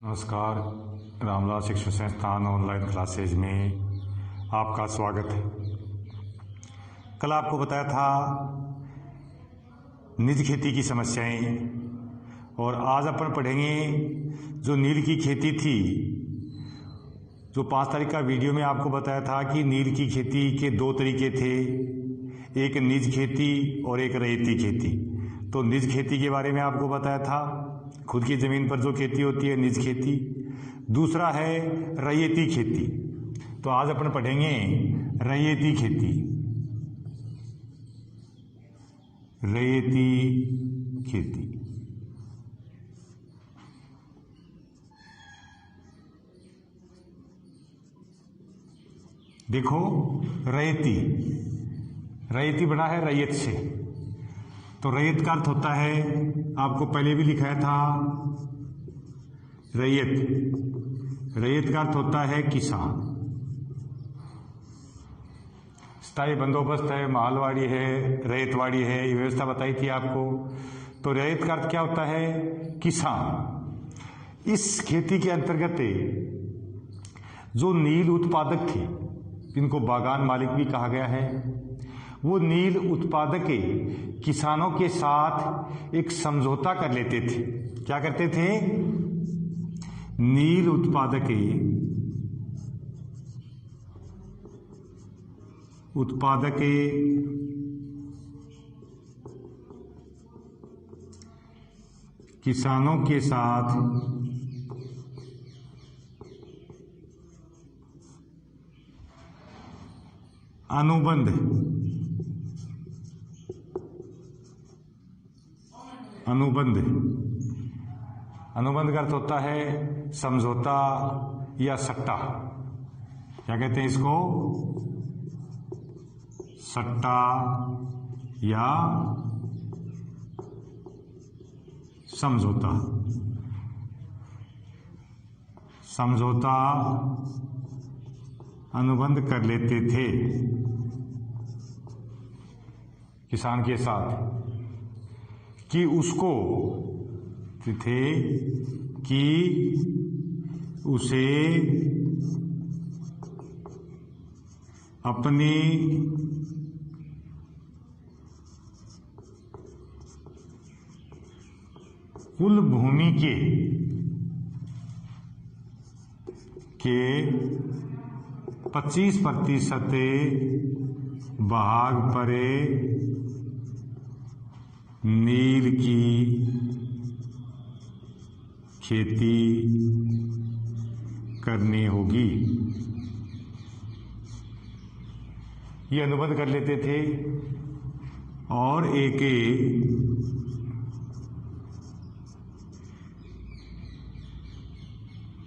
नमस्कार, रामलाल शिक्षण संस्थान ऑनलाइन क्लासेज में आपका स्वागत है। कल आपको बताया था निज खेती की समस्याएं, और आज अपन पढ़ेंगे जो नील की खेती थी। जो 5 तारीख का वीडियो में आपको बताया था कि नील की खेती के 2 तरीके थे, एक निज खेती और एक रैयती खेती। तो निज खेती के बारे में आपको बताया था, खुद की ज़मीन पर जो खेती होती है निज खेती। दूसरा है रैयती खेती। तो आज अपन पढ़ेंगे रैयती खेती। रैयती खेती देखो, रैयती बना है रैयत से। तो रैयत का अर्थ होता है, आपको पहले भी लिखाया था, रैयत का अर्थ होता है किसान। स्थायी बंदोबस्त है, मालवाड़ी है, रैयतवाड़ी है, ये व्यवस्था बताई थी आपको। तो रैयत का अर्थ क्या होता है? किसान। इस खेती के अंतर्गत जो नील उत्पादक थे, जिनको बागान मालिक भी कहा गया है, वो नील उत्पादक किसानों के साथ एक समझौता कर लेते थे। क्या करते थे? नील उत्पादक किसानों के साथ अनुबंध का अर्थ होता है समझौता या सट्टा। क्या कहते हैं इसको? सट्टा या समझौता। अनुबंध कर लेते थे किसान के साथ कि उसे अपनी कुल भूमि के 25% भाग पर नील की खेती करनी होगी। ये अनुबंध कर लेते थे और एक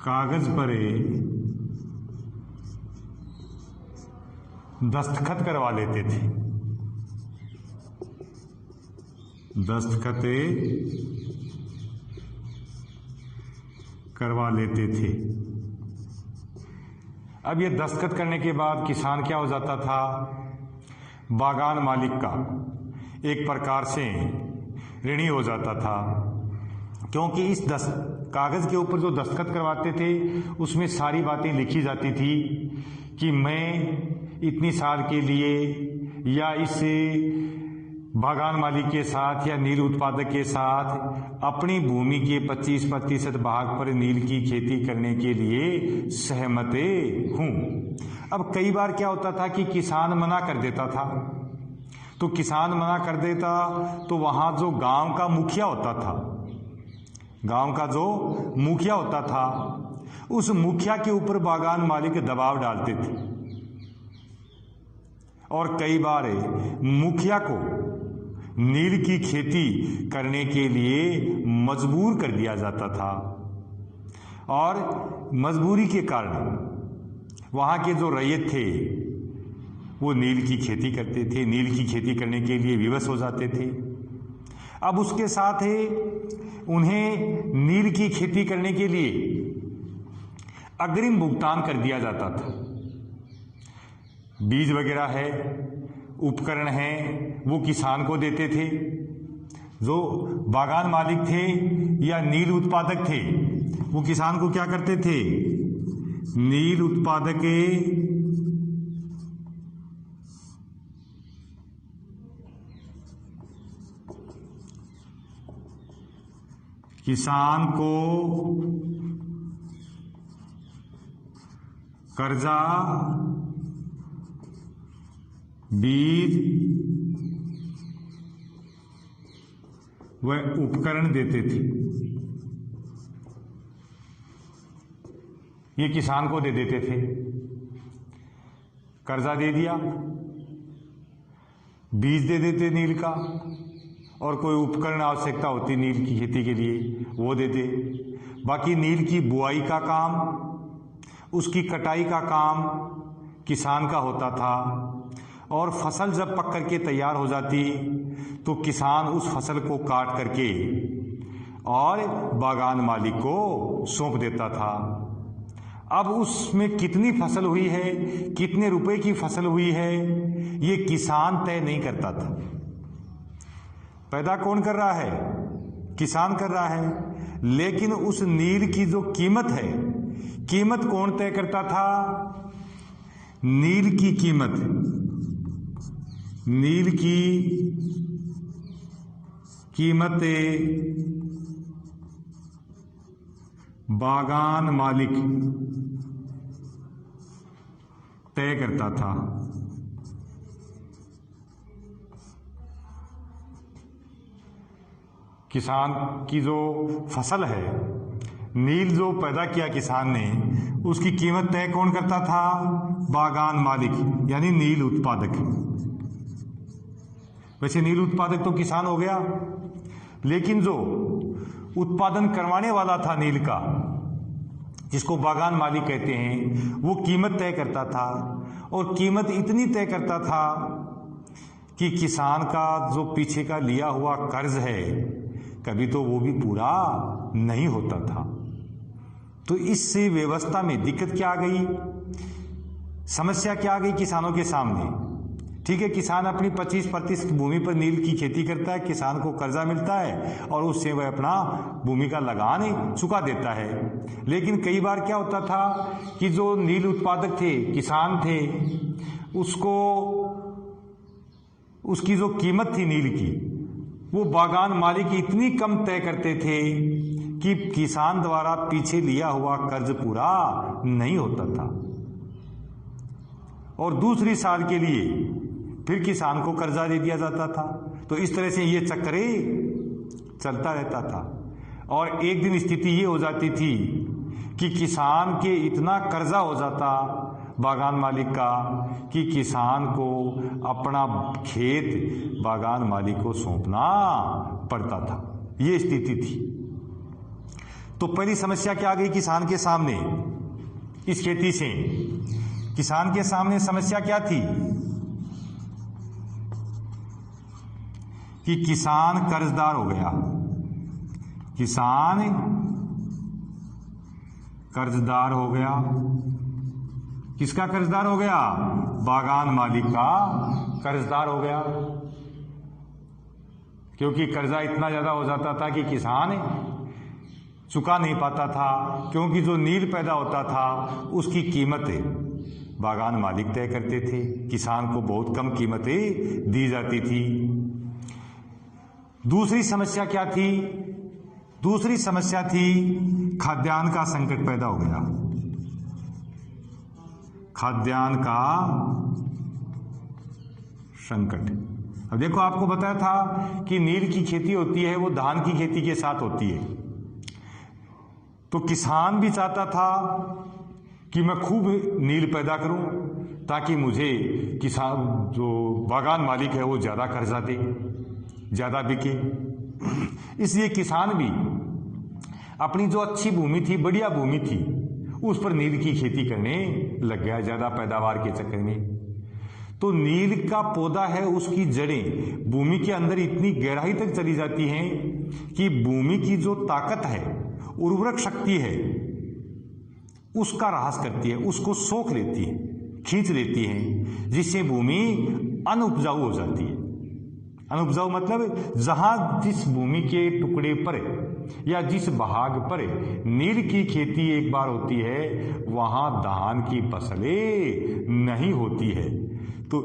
कागज पर दस्तखत करवा लेते थे। अब ये दस्तखत करने के बाद किसान क्या हो जाता था? बागान मालिक का एक प्रकार से ऋणी हो जाता था, क्योंकि इस कागज के ऊपर जो दस्तखत करवाते थे उसमें सारी बातें लिखी जाती थी कि मैं इतनी साल के लिए या इस बागान मालिक के साथ या नील उत्पादक के साथ अपनी भूमि के 25% भाग पर नील की खेती करने के लिए सहमत हूं। अब कई बार क्या होता था कि किसान मना कर देता था। तो किसान मना कर देता तो वहां जो गांव का मुखिया होता था, उस मुखिया के ऊपर बागान मालिक दबाव डालते थे, और कई बार मुखिया को नील की खेती करने के लिए मजबूर कर दिया जाता था। और मजबूरी के कारण वहाँ के जो रैयत थे वो नील की खेती करते थे, नील की खेती करने के लिए विवश हो जाते थे। अब उसके साथ उन्हें नील की खेती करने के लिए अग्रिम भुगतान कर दिया जाता था। बीज वगैरह है, उपकरण हैं, वो किसान को देते थे। जो बागान मालिक थे या नील उत्पादक थे, वो किसान को क्या करते थे? नील उत्पादक किसान को कर्जा, बीज व उपकरण देते थे। ये किसान को दे देते थे, कर्जा दे दिया, बीज दे देते नील का, और कोई उपकरण आवश्यकता होती नील की खेती के लिए वो दे दे। बाकी नील की बुआई का काम, उसकी कटाई का काम किसान का होता था, और फसल जब पक करके तैयार हो जाती तो किसान उस फसल को काट करके और बागान मालिक को सौंप देता था। अब उसमें कितनी फसल हुई है, कितने रुपए की फसल हुई है, ये किसान तय नहीं करता था। पैदा कौन कर रहा है? किसान कर रहा है। लेकिन उस नील की जो कीमत है, कीमत कौन तय करता था? नील की कीमत, नील की कीमत बागान मालिक तय करता था। किसान की जो फसल है, नील जो पैदा किया किसान ने, उसकी कीमत तय कौन करता था? बागान मालिक, यानी नील उत्पादक। वैसे नील उत्पादक तो किसान हो गया, लेकिन जो उत्पादन करवाने वाला था नील का, जिसको बागान मालिक कहते हैं, वो कीमत तय करता था। और कीमत इतनी तय करता था कि किसान का जो पीछे का लिया हुआ कर्ज है, कभी तो वो भी पूरा नहीं होता था। तो इससे व्यवस्था में दिक्कत क्या आ गई, समस्या क्या आ गई किसानों के सामने? ठीक है, किसान अपनी 25% भूमि पर नील की खेती करता है, किसान को कर्जा मिलता है और उससे वह अपना भूमि का लगान चुका देता है। लेकिन कई बार क्या होता था कि जो नील उत्पादक थे, किसान थे, उसको उसकी जो कीमत थी नील की, वो बागान मालिक इतनी कम तय करते थे कि किसान द्वारा पीछे लिया हुआ कर्ज पूरा नहीं होता था, और दूसरी साल के लिए फिर किसान को कर्जा दे दिया जाता था। तो इस तरह से ये चक्कर चलता रहता था। और एक दिन स्थिति ये हो जाती थी कि किसान के इतना कर्जा हो जाता बागान मालिक का कि किसान को अपना खेत बागान मालिक को सौंपना पड़ता था। ये स्थिति थी। तो पहली समस्या क्या आ गई किसान के सामने इस खेती से? किसान के सामने समस्या क्या थी कि किसान कर्जदार हो गया। किसान कर्जदार हो गया। किसका कर्जदार हो गया? बागान मालिक का कर्जदार हो गया, क्योंकि कर्जा इतना ज्यादा हो जाता था कि किसान चुका नहीं पाता था, क्योंकि जो नील पैदा होता था उसकी कीमत बागान मालिक तय करते थे, किसान को बहुत कम कीमतें दी जाती थी। दूसरी समस्या क्या थी? दूसरी समस्या थी खाद्यान्न का संकट पैदा हो गया। खाद्यान्न का संकट। अब देखो, आपको बताया था कि नील की खेती होती है वो धान की खेती के साथ होती है। तो किसान भी चाहता था कि मैं खूब नील पैदा करूं ताकि मुझे किसान जो बागान मालिक है वो ज्यादा कर्जा दे, ज्यादा बिके। इसलिए किसान भी अपनी जो अच्छी भूमि थी, बढ़िया भूमि थी, उस पर नील की खेती करने लग गया ज्यादा पैदावार के चक्कर में। तो नील का पौधा है, उसकी जड़ें भूमि के अंदर इतनी गहराई तक चली जाती हैं कि भूमि की जो ताकत है, उर्वरक शक्ति है, उसका ह्रास करती है, उसको सोख लेती है, खींच लेती है, जिससे भूमि अनउपजाऊ हो जाती है। अनउपजाऊ मतलब जहां जिस भूमि के टुकड़े पर या जिस भाग पर नील की खेती एक बार होती है वहां धान की फसलें नहीं होती है। तो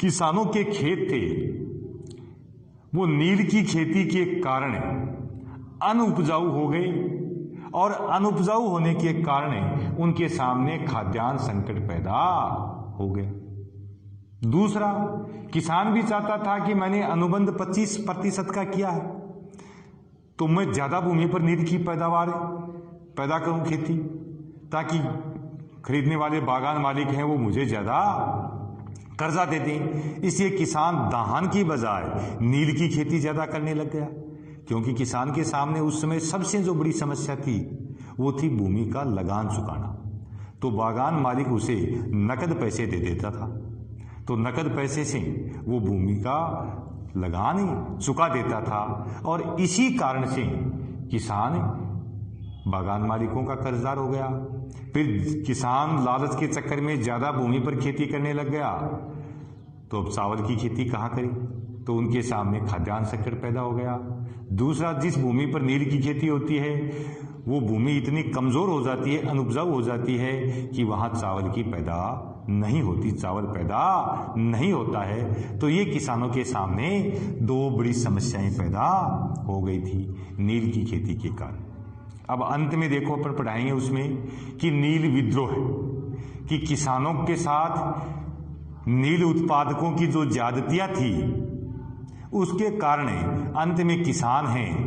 किसानों के खेत थे वो नील की खेती के कारण अनउपजाऊ हो गए और अनउपजाऊ होने के कारण उनके सामने खाद्यान्न संकट पैदा हो गया। दूसरा, किसान भी चाहता था कि मैंने अनुबंध 25% का किया है तो मैं ज्यादा भूमि पर नील की पैदावार पैदा करूं खेती, ताकि खरीदने वाले बागान मालिक हैं वो मुझे ज्यादा कर्जा दे दें। इसलिए किसान धान की बजाय नील की खेती ज्यादा करने लग गया, क्योंकि किसान के सामने उस समय सबसे जो बड़ी समस्या थी वो थी भूमि का लगान चुकाना। तो बागान मालिक उसे नकद पैसे दे देता था, तो नकद पैसे से वो भूमि का लगान चुका देता था और इसी कारण से किसान बागान मालिकों का कर्जदार हो गया। फिर किसान लालच के चक्कर में ज्यादा भूमि पर खेती करने लग गया, तो अब चावल की खेती कहाँ करे, तो उनके सामने खाद्यान्न संकट पैदा हो गया। दूसरा, जिस भूमि पर नील की खेती होती है वो भूमि इतनी कमजोर हो जाती है, अनउपजाऊ हो जाती है कि वहां चावल की पैदा नहीं होती, चावल पैदा नहीं होता है। तो ये किसानों के सामने दो बड़ी समस्याएं पैदा हो गई थी नील की खेती के कारण। अब अंत में देखो अपन पढ़ाएंगे उसमें कि नील विद्रोह, कि किसानों के साथ नील उत्पादकों की जो ज्यादतियां थी उसके कारण अंत में किसान हैं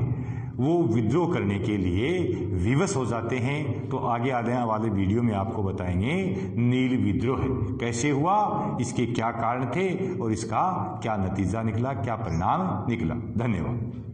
वो विद्रोह करने के लिए विवश हो जाते हैं। तो आगे आने वाले वीडियो में आपको बताएंगे नील विद्रोह कैसे हुआ, इसके क्या कारण थे और इसका क्या नतीजा निकला, क्या परिणाम निकला। धन्यवाद।